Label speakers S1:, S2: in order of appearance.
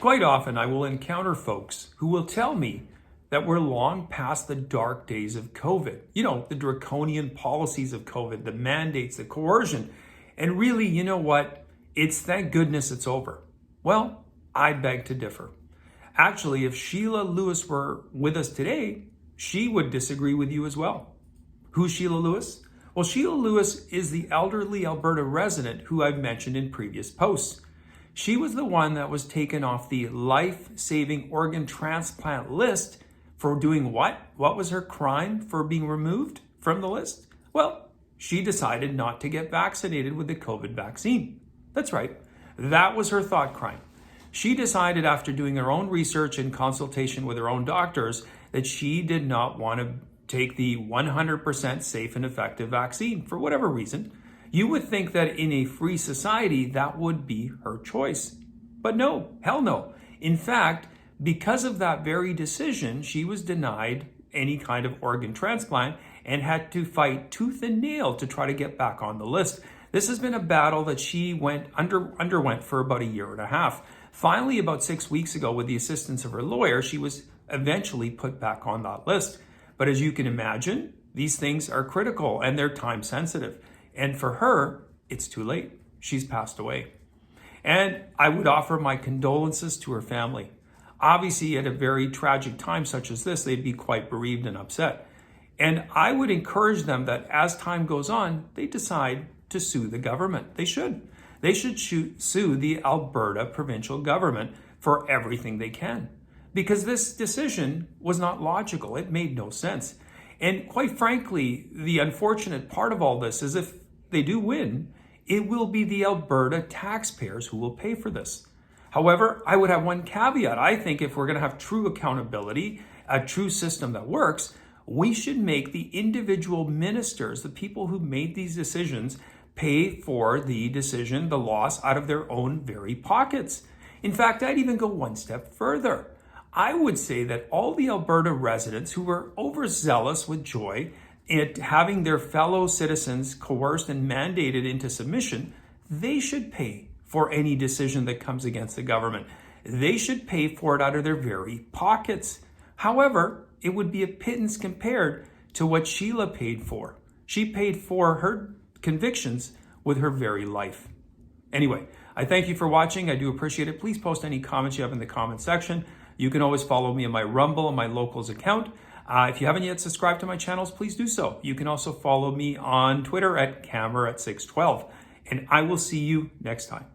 S1: Quite often, I will encounter folks who will tell me that we're long past the dark days of COVID. You know, the draconian policies of COVID, the mandates, the coercion. And really, you know what? It's thank goodness it's over. Well, I beg to differ. Actually, if Shelia Lewis were with us today, she would disagree with you as well. Who's Shelia Lewis? Well, Shelia Lewis is the elderly Alberta resident who I've mentioned in previous posts. She was the one that was taken off the life-saving organ transplant list for doing what? What was her crime for being removed from the list? Well, she decided not to get vaccinated with the COVID vaccine. That's right. That was her thought crime. She decided after doing her own research and consultation with her own doctors that she did not want to take the 100% safe and effective vaccine for whatever reason. You would think that in a free society, that would be her choice. But no, hell no. In fact, because of that very decision, she was denied any kind of organ transplant and had to fight tooth and nail to try to get back on the list. This has been a battle that she underwent for about a year and a half. Finally, about 6 weeks ago, with the assistance of her lawyer, she was eventually put back on that list. But as you can imagine, these things are critical and they're time sensitive. And for her, it's too late. She's passed away. And I would offer my condolences to her family. Obviously, at a very tragic time such as this, they'd be quite bereaved and upset. And I would encourage them that as time goes on, they decide to sue the government. They should. They should sue the Alberta provincial government for everything they can. Because this decision was not logical. It made no sense. And quite frankly, the unfortunate part of all this is if they do win, it will be the Alberta taxpayers who will pay for this. However, I would have one caveat. I think if we're going to have true accountability, a true system that works, we should make the individual ministers, the people who made these decisions, pay for the decision, the loss, out of their own very pockets. In fact, I'd even go one step further. I would say that all the Alberta residents who were overzealous with joy at having their fellow citizens coerced and mandated into submission, they should pay for any decision that comes against the government. They should pay for it out of their very pockets. However, it would be a pittance compared to what Shelia paid for. She paid for her convictions with her very life. Anyway, I thank you for watching. I do appreciate it. Please post any comments you have in the comment section. You can always follow me on my Rumble and my Locals account. If you haven't yet subscribed to my channels, please do so. You can also follow me on Twitter at Camera at 612. And I will see you next time.